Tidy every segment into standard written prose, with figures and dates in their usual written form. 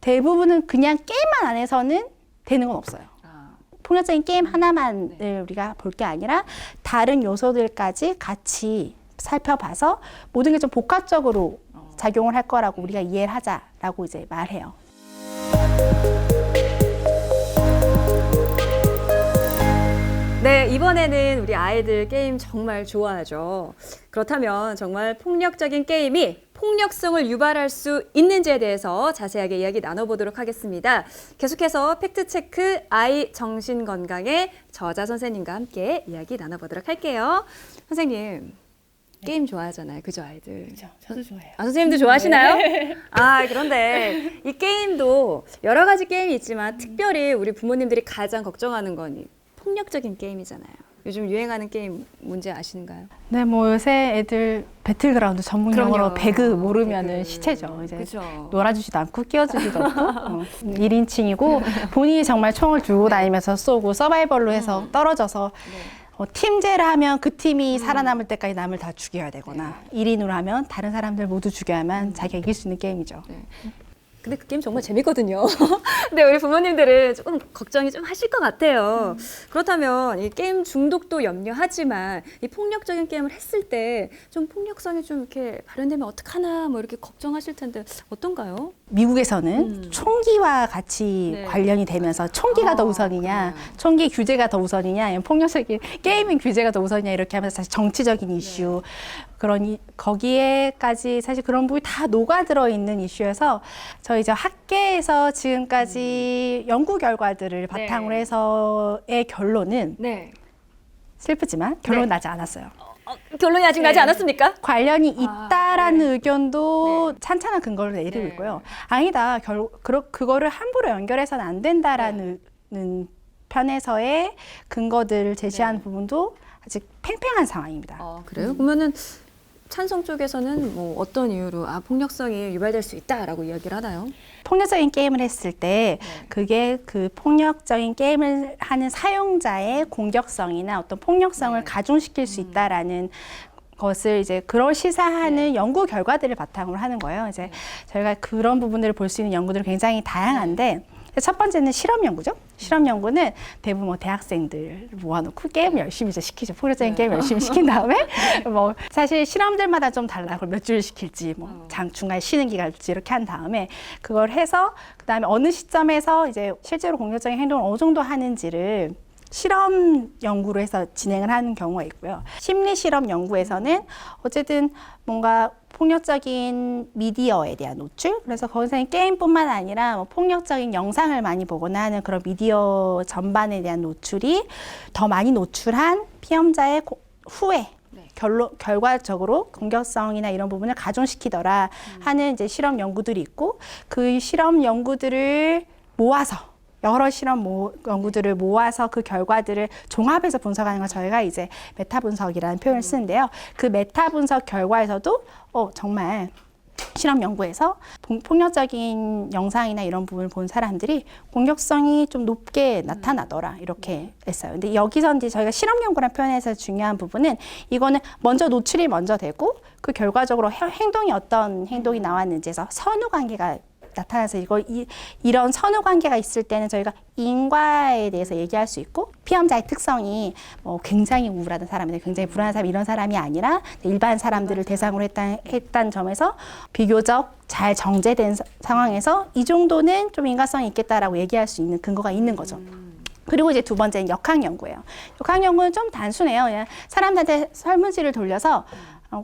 대부분은 그냥 게임만 안에서는 되는 건 없어요. 폭력적인 게임 하나만을 네. 우리가 볼 게 아니라 다른 요소들까지 같이 살펴봐서 모든 게 좀 복합적으로 작용을 할 거라고 우리가 이해를 하자라고 이제 말해요. 네, 이번에는 우리 아이들 게임 정말 좋아하죠. 그렇다면 정말 폭력적인 게임이 폭력성을 유발할 수 있는지에 대해서 자세하게 이야기 나눠보도록 하겠습니다. 계속해서 팩트체크 아이 정신건강의 저자 선생님과 함께 이야기 나눠보도록 할게요. 선생님, 게임 좋아하잖아요. 그죠, 아이들? 그렇죠. 저도 좋아해요. 아, 선생님도 좋아하시나요? 아, 그런데 이 게임도 여러 가지 게임이 있지만 특별히 우리 부모님들이 가장 걱정하는 건 이 폭력적인 게임이잖아요. 요즘 유행하는 게임 뭔지 아시는가요? 네, 뭐 요새 애들 배틀그라운드 전문 용어로 그럼요. 배그 모르면은 배그. 시체죠. 이제 그죠. 놀아주지도 않고 끼워주지도 않고 1인칭이고 본인이 정말 총을 들고 다니면서 쏘고 서바이벌로 해서 떨어져서 팀제를 하면 그 팀이 살아남을 때까지 남을 다 죽여야 되거나 1인으로 하면 다른 사람들 모두 죽여야만 자기가 이길 수 있는 게임이죠. 네. 근데 그 게임 정말 재밌거든요. 근데 우리 부모님들은 조금 걱정이 좀 하실 것 같아요. 그렇다면 이 게임 중독도 염려하지만 이 폭력적인 게임을 했을 때 좀 폭력성이 좀 이렇게 발현되면 어떡하나 뭐 이렇게 걱정하실 텐데 어떤가요? 미국에서는 총기와 같이 네. 관련이 되면서 총기가 더 우선이냐, 그래요. 총기 규제가 더 우선이냐, 아니면 폭력적인 게이밍 규제가 더 우선이냐 이렇게 하면서 사실 정치적인 이슈 그러니 거기에까지 사실 그런 부분이 다 녹아들어 있는 이슈여서 저희 이제 학계에서 지금까지 연구 결과들을 바탕으로 해서의 결론은 네. 슬프지만 결론 나지 않았어요. 결론이 아직 나지 않았습니까? 관련이 있다라는 네. 의견도 찬찬한 근거를 내리고 있고요. 아니다, 그거를 함부로 연결해서는 안 된다라는 편에서의 근거들을 제시하는 부분도 아직 팽팽한 상황입니다. 그래요? 그러면은 찬성 쪽에서는 뭐 어떤 이유로 폭력성이 유발될 수 있다라고 이야기를 하나요? 폭력적인 게임을 했을 때 그게 그 폭력적인 게임을 하는 사용자의 공격성이나 어떤 폭력성을 가중시킬 수 있다라는 것을 이제 그걸 시사하는 연구 결과들을 바탕으로 하는 거예요. 이제 저희가 그런 부분들을 볼 수 있는 연구들은 굉장히 다양한데 첫 번째는 실험 연구죠. 실험 연구는 대부분 뭐 대학생들 모아놓고 게임 열심히 이제 시키죠. 폭력적인 게임 열심히 시킨 다음에 뭐 사실 실험들마다 좀 달라. 그걸 몇 줄 시킬지, 뭐 중간에 쉬는 기간 줄지 이렇게 한 다음에 그걸 해서 그다음에 어느 시점에서 이제 실제로 공격적인 행동을 어느 정도 하는지를 실험 연구로 해서 진행을 하는 경우가 있고요. 심리 실험 연구에서는 어쨌든 뭔가 폭력적인 미디어에 대한 노출, 그래서 거기서는 게임뿐만 아니라 뭐 폭력적인 영상을 많이 보거나 하는 그런 미디어 전반에 대한 노출이 더 많이 노출한 피험자의 후에 결과적으로 공격성이나 이런 부분을 가중시키더라 하는 이제 실험 연구들이 있고 그 실험 연구들을 모아서 여러 실험 연구들을 모아서 그 결과들을 종합해서 분석하는 걸 저희가 이제 메타 분석이라는 표현을 쓰는데요. 그 메타 분석 결과에서도 정말 실험 연구에서 폭력적인 영상이나 이런 부분을 본 사람들이 공격성이 좀 높게 나타나더라 이렇게 했어요. 근데 여기서 이제 저희가 실험 연구라는 표현에서 중요한 부분은 이거는 먼저 노출이 먼저 되고 그 결과적으로 행동이 어떤 행동이 나왔는지에서 선후 관계가 나타나서 이런 선후 관계가 있을 때는 저희가 인과에 대해서 얘기할 수 있고 피험자의 특성이 뭐 굉장히 우울하던 사람이나 굉장히 불안한 사람 이런 사람이 아니라 일반 사람들을 대상으로 했다는 점에서 비교적 잘 정제된 상황에서 이 정도는 좀 인과성이 있겠다라고 얘기할 수 있는 근거가 있는 거죠. 그리고 이제 두 번째는 역학 연구예요. 역학 연구는 좀 단순해요. 그냥 사람들한테 설문지를 돌려서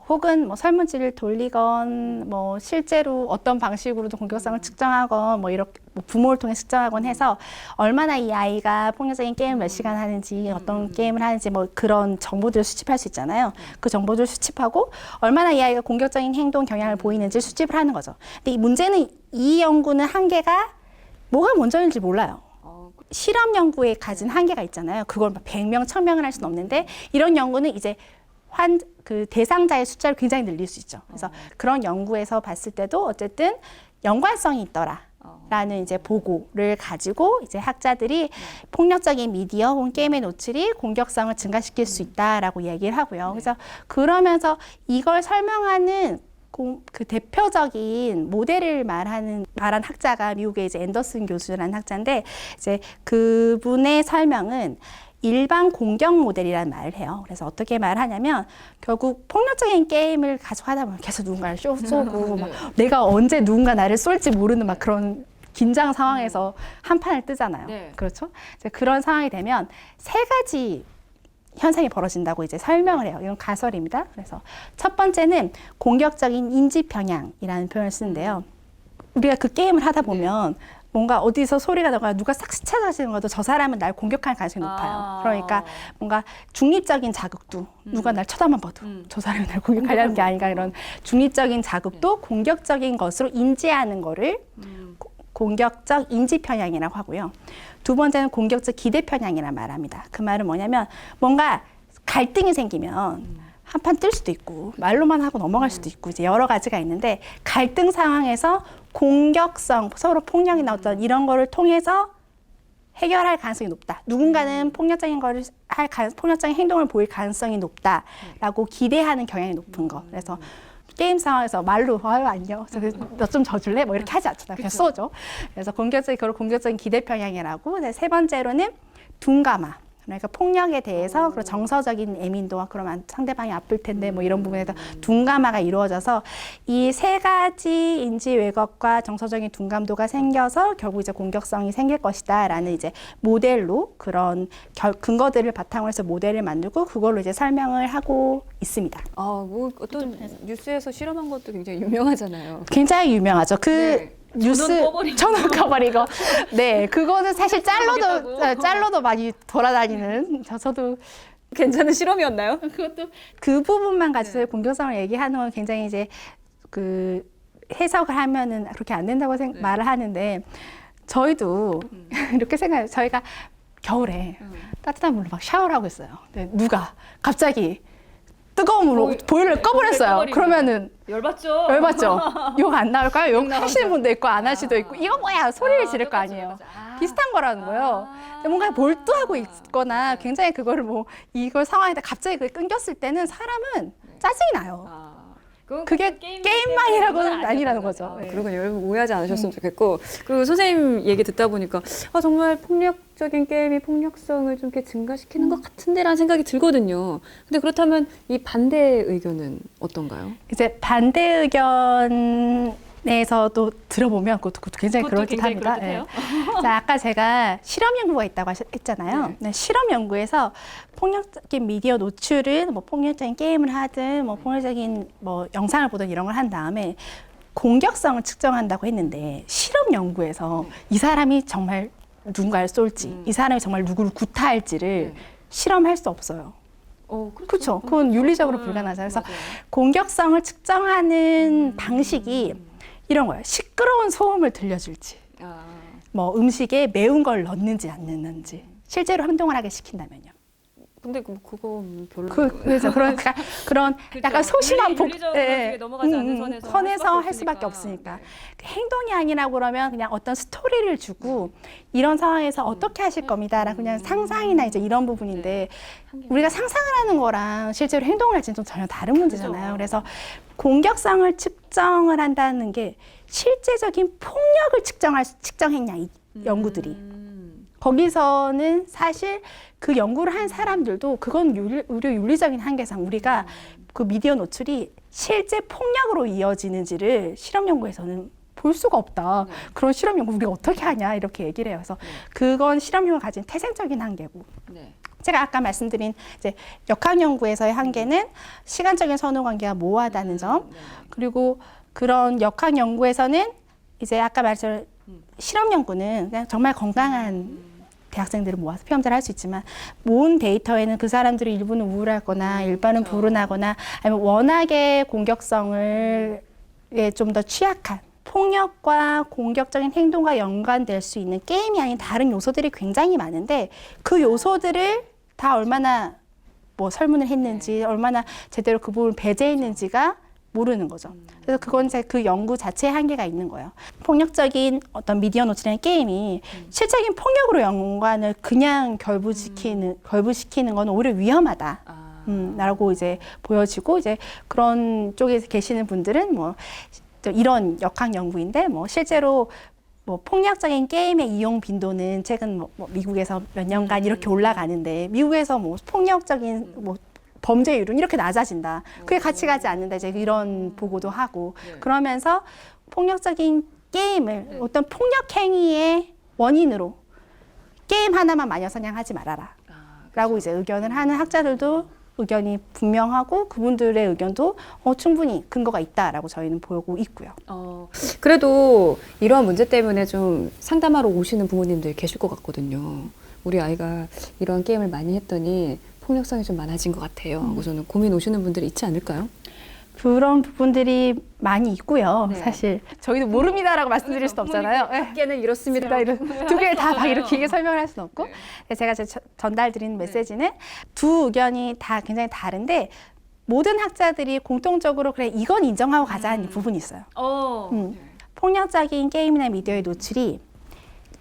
혹은 뭐 설문지를 돌리건 뭐 실제로 어떤 방식으로도 공격성을 측정하건 뭐 이렇게 뭐 부모를 통해 측정하건 해서 얼마나 이 아이가 폭력적인 게임을 몇 시간 하는지 어떤 게임을 하는지 뭐 그런 정보들을 수집할 수 있잖아요. 그 정보들을 수집하고 얼마나 이 아이가 공격적인 행동 경향을 보이는지 수집을 하는 거죠. 근데 이 문제는 이 연구는 한계가 뭐가 먼저인지 몰라요. 실험 연구에 가진 한계가 있잖아요. 그걸 막 100명, 1000명을 할 수는 없는데 이런 연구는 이제 그 대상자의 숫자를 굉장히 늘릴 수 있죠. 그래서 그런 연구에서 봤을 때도 어쨌든 연관성이 있더라. 라는 이제 보고를 가지고 이제 학자들이 폭력적인 미디어 혹은 게임의 노출이 공격성을 증가시킬 수 있다라고 얘기를 하고요. 그래서 그러면서 이걸 설명하는 그 대표적인 모델을 말한 학자가 미국의 이제 앤더슨 교수라는 학자인데 이제 그분의 설명은 일반 공격 모델이라는 말을 해요. 그래서 어떻게 말하냐면 결국 폭력적인 게임을 가지고 하다 보면 계속 누군가를 쏘고 막 내가 언제 누군가 나를 쏠지 모르는 막 그런 긴장 상황에서 한 판을 뜨잖아요. 네. 그렇죠? 이제 그런 상황이 되면 세 가지 현상이 벌어진다고 이제 설명을 해요. 이건 가설입니다. 그래서 첫 번째는 공격적인 인지 편향이라는 표현을 쓰는데요. 우리가 그 게임을 하다 보면 뭔가 어디서 소리가 나거나 누가 싹 스쳐가시는 것도 저 사람은 날 공격할 가능성이 높아요. 그러니까 뭔가 중립적인 자극도 누가 날 쳐다만 봐도 저 사람이 날 공격하려는 게 아닌가 이런 중립적인 자극도 공격적인 것으로 인지하는 거를 공격적 인지 편향이라고 하고요. 두 번째는 공격적 기대 편향이라고 말합니다. 그 말은 뭐냐면 뭔가 갈등이 생기면 한 판 뜰 수도 있고 말로만 하고 넘어갈 수도 있고 이제 여러 가지가 있는데 갈등 상황에서 공격성, 서로 폭력이 나왔던 이런 거를 통해서 해결할 가능성이 높다. 누군가는 폭력적인 거를 폭력적인 행동을 보일 가능성이 높다라고 기대하는 경향이 높은 거. 그래서 게임 상황에서 말로 아유 안녕, 너 좀 져줄래? 뭐 이렇게 하지 않잖아. 그냥 쏘죠. 그래서 그걸 공격적인 기대 편향이라고. 세 번째로는 둔감함. 그러니까 폭력에 대해서 그런 정서적인 예민도와 그러면 상대방이 아플 텐데 뭐 이런 부분에서 둔감화가 이루어져서 이 세 가지 인지 왜곡과 정서적인 둔감도가 생겨서 결국 이제 공격성이 생길 것이다라는 이제 모델로 그런 근거들을 바탕으로 해서 모델을 만들고 그걸로 이제 설명을 하고 있습니다. 뭐 어떤 뉴스에서 실험한 것도 굉장히 유명하잖아요. 굉장히 유명하죠. 네. 뉴스 전원 꺼버리고 네 그거는 사실 짤로도 많이 돌아다니는 저도 괜찮은 실험이었나요? 그 부분만 가지고 공격성을 얘기하는 건 굉장히 이제 그 해석을 하면은 그렇게 안 된다고 말을 하는데 저희도 이렇게 생각해요. 저희가 겨울에 따뜻한 물로 막 샤워를 하고 있어요. 근데 누가 갑자기 뜨거운 물로 보일러를 꺼버렸어요. 그러면은 열받죠. 욕 안 나올까요? 욕 하시는 분도 있고 안 하시도 있고 이거 뭐야 소리를 지를 거 아니에요. 비슷한 거라는 거예요. 근데 뭔가 몰두하고 있거나 굉장히 그거를 뭐 이걸 상황에다 갑자기 그게 끊겼을 때는 사람은 짜증이 나요. 그게 게임만이라고는 아니라는 거죠. 네. 그리고 여러분 오해하지 않으셨으면 좋겠고 그리고 선생님 얘기 듣다 보니까 정말 폭력적인 게임이 폭력성을 좀 이렇게 증가시키는 것 같은데라는 생각이 들거든요. 근데 그렇다면 이 반대 의견은 어떤가요? 이제 반대 의견에서도 들어보면 그것도 굉장히 그럴듯합니다. 네. 자, 아까 제가 실험 연구가 있다고 했잖아요. 네, 실험 연구에서 폭력적인 미디어 노출은 뭐 폭력적인 게임을 하든 뭐 폭력적인 뭐 영상을 보든 이런 걸 한 다음에 공격성을 측정한다고 했는데 실험 연구에서 이 사람이 정말 누군가를 쏠지 이 사람이 정말 누구를 구타할지를 실험할 수 없어요. 그렇죠. 그건 윤리적으로 불가능하잖아요. 그래서 공격성을 측정하는 방식이 이런 거예요. 시끄러운 소음을 들려줄지, 뭐 음식에 매운 걸 넣는지 안 넣는지, 실제로 행동을 하게 시킨다면요. 근데 그거 별로. 그래서 그러니까 그런 약간 소심한 넘어가지 않는 선에서 할 수밖에 없으니까 행동이 아니라고 그러면 그냥 어떤 스토리를 주고 이런 상황에서 어떻게 하실 겁니다라고 그냥 상상이나 이제 이런 부분인데 우리가 상상을 하는 거랑 실제로 행동을 할지는 좀 전혀 다른 문제잖아요. 그래서 공격성을 측정을 한다는 게 실제적인 폭력을 측정했냐 이 연구들이. 거기서는 사실 그 연구를 한 사람들도 그건 우리 윤리적인 한계상 우리가 그 미디어 노출이 실제 폭력으로 이어지는지를 실험 연구에서는 볼 수가 없다. 그런 실험 연구 우리가 어떻게 하냐 이렇게 얘기를 해요. 그래서 그건 실험 연구가 가진 태생적인 한계고. 제가 아까 말씀드린 이제 역학 연구에서의 한계는 시간적인 선호 관계가 모호하다는 점. 그리고 그런 역학 연구에서는 이제 아까 말씀 실험 연구는 그냥 정말 건강한 대학생들을 모아서 시험들을 할 수 있지만 모은 데이터에는 그 사람들이 일부는 우울하거나 일반은 불운하거나 아니면 워낙에 공격성을 좀 더 취약한 폭력과 공격적인 행동과 연관될 수 있는 게임이 아닌 다른 요소들이 굉장히 많은데 그 요소들을 다 얼마나 뭐 설문을 했는지 얼마나 제대로 그 부분을 배제했는지가 모르는 거죠. 그래서 그건 이제 그 연구 자체의 한계가 있는 거예요. 폭력적인 어떤 미디어 노출이라는 게임이 실적인 폭력으로 연관을 그냥 결부시키는 건 오히려 위험하다. 라고 이제 보여지고 이제 그런 쪽에 계시는 분들은 뭐 이런 역학 연구인데 뭐 실제로 뭐 폭력적인 게임의 이용 빈도는 최근 뭐 미국에서 몇 년간 이렇게 올라가는데 미국에서 뭐 폭력적인 뭐 범죄율은 이렇게 낮아진다. 그게 같이 가지 않는다. 이제 이런 보고도 하고 그러면서 폭력적인 게임을 어떤 폭력 행위의 원인으로 게임 하나만 마녀 사냥하지 말아라. 라고 이제 의견을 하는 학자들도 의견이 분명하고 그분들의 의견도 충분히 근거가 있다라고 저희는 보고 있고요. 그래도 이러한 문제 때문에 좀 상담하러 오시는 부모님들 계실 것 같거든요. 우리 아이가 이런 게임을 많이 했더니 폭력성이 좀 많아진 것 같아요. 우선은 고민 오시는 분들이 있지 않을까요? 그런 부분들이 많이 있고요. 네. 사실 저희도 모릅니다라고 말씀드릴 수는 없잖아요. 학계는 이렇습니다. 두 개를 다 막 이렇게 길게 설명을 할 수는 없고 제가 전달드리는 메시지는 두 의견이 다 굉장히 다른데 모든 학자들이 공통적으로 그래 이건 인정하고 가자는 부분이 있어요. 폭력적인 게임이나 미디어의 노출이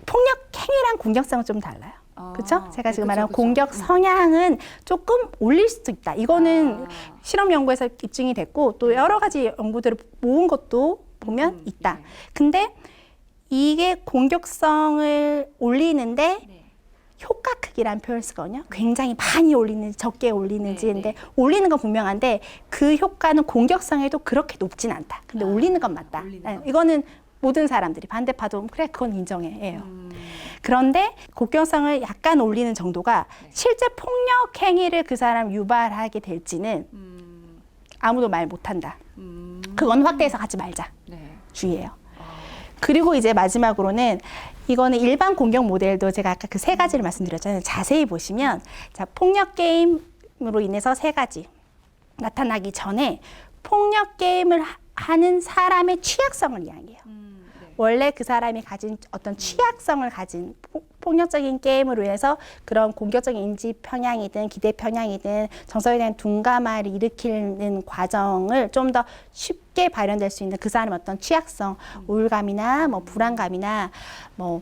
폭력 행위랑 공격성은 좀 달라요. 그렇죠? 제가 지금 말한 공격 성향은 조금 올릴 수도 있다. 이거는 실험 연구에서 입증이 됐고 또 여러 가지 연구들을 모은 것도 보면 있다. 근데 이게 공격성을 올리는데 효과 크기라는 표현을 쓰거든요. 굉장히 많이 올리는지 적게 올리는지인데 올리는 건 분명한데 그 효과는 공격성에도 그렇게 높진 않다. 근데 올리는 건 맞다. 이거는 모든 사람들이 반대파도 그래 그건 인정해요. 그런데 공격성을 약간 올리는 정도가 실제 폭력 행위를 그 사람 유발하게 될지는 아무도 말 못한다. 그건 확대해서 가지 말자. 주의해요. 그리고 이제 마지막으로는 이거는 일반 공격 모델도 제가 아까 그 세 가지를 말씀드렸잖아요. 자세히 보시면 자 폭력 게임으로 인해서 세 가지 나타나기 전에 폭력 게임을 하는 사람의 취약성을 이야기해요. 원래 그 사람이 가진 어떤 취약성을 가진 폭력적인 게임으로 인해서 그런 공격적인 인지 편향이든 기대 편향이든 정서에 대한 둔감함을 일으키는 과정을 좀 더 쉽게 발현될 수 있는 그 사람의 어떤 취약성, 우울감이나 뭐 불안감이나 뭐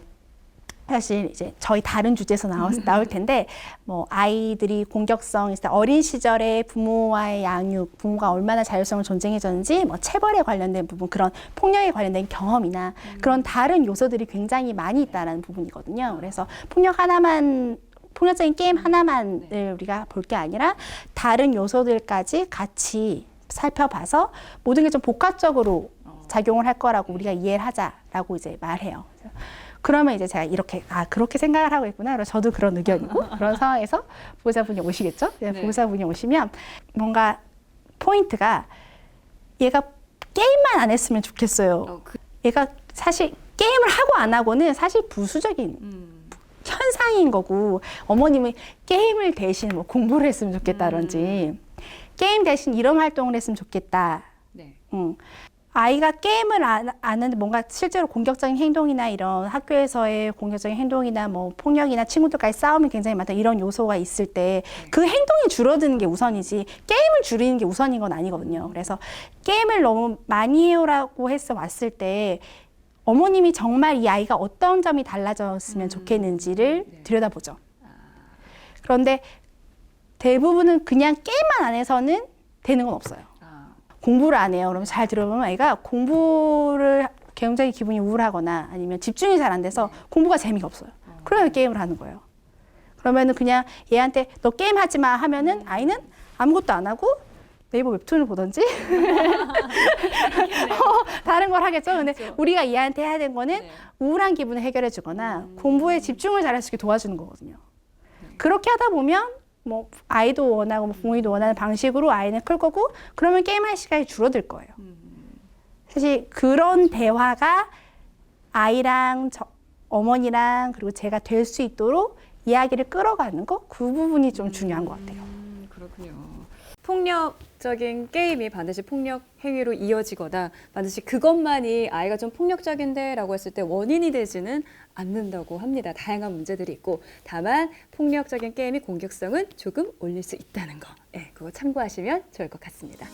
사실 이제 저희 다른 주제에서 나올 텐데 뭐 아이들이 공격성 있을 때 어린 시절에 부모와의 양육, 부모가 얼마나 자율성을 존중해줬는지 뭐 체벌에 관련된 부분 그런 폭력에 관련된 경험이나 그런 다른 요소들이 굉장히 많이 있다는 부분이거든요. 그래서 폭력적인 게임 하나만을 우리가 볼 게 아니라 다른 요소들까지 같이 살펴봐서 모든 게 좀 복합적으로 작용을 할 거라고 우리가 이해를 하자라고 이제 말해요. 그러면 이제 제가 이렇게 그렇게 생각을 하고 있구나. 그래서 저도 그런 의견이고 그런 상황에서 보호자분이 오시겠죠. 보호자분이 오시면 뭔가 포인트가 얘가 게임만 안 했으면 좋겠어요. 얘가 사실 게임을 하고 안 하고는 사실 부수적인 현상인 거고 어머님은 게임을 대신 뭐 공부를 했으면 좋겠다든지 게임 대신 이런 활동을 했으면 좋겠다. 아이가 게임을 안 하는데 뭔가 실제로 공격적인 행동이나 이런 학교에서의 공격적인 행동이나 뭐 폭력이나 친구들과의 싸움이 굉장히 많다 이런 요소가 있을 때 그 행동이 줄어드는 게 우선이지 게임을 줄이는 게 우선인 건 아니거든요. 그래서 게임을 너무 많이 해오라고 해서 왔을 때 어머님이 정말 이 아이가 어떤 점이 달라졌으면 좋겠는지를 들여다보죠. 그런데 대부분은 그냥 게임만 안 해서는 되는 건 없어요. 공부를 안 해요. 그러면 잘 들어보면 아이가 공부를 굉장히 기분이 우울하거나 아니면 집중이 잘 안 돼서 공부가 재미가 없어요. 그러면 게임을 하는 거예요. 그러면은 그냥 얘한테 너 게임 하지 마 하면은 아이는 아무것도 안 하고 네이버 웹툰을 보던지 다른 걸 하겠죠. 근데 우리가 얘한테 해야 되는 거는 우울한 기분을 해결해 주거나 공부에 집중을 잘할 수 있게 도와주는 거거든요. 그렇게 하다 보면 뭐 아이도 원하고 부모님도 원하는 방식으로 아이는 클 거고 그러면 게임할 시간이 줄어들 거예요. 사실 그런 대화가 아이랑 어머니랑 그리고 제가 될 수 있도록 이야기를 끌어가는 거 그 부분이 좀 중요한 것 같아요. 그렇군요. 폭력적인 게임이 반드시 폭력 행위로 이어지거나 반드시 그것만이 아이가 좀 폭력적인데 라고 했을 때 원인이 되지는 않는다고 합니다. 다양한 문제들이 있고 다만 폭력적인 게임이 공격성은 조금 올릴 수 있다는 거. 그거 참고하시면 좋을 것 같습니다.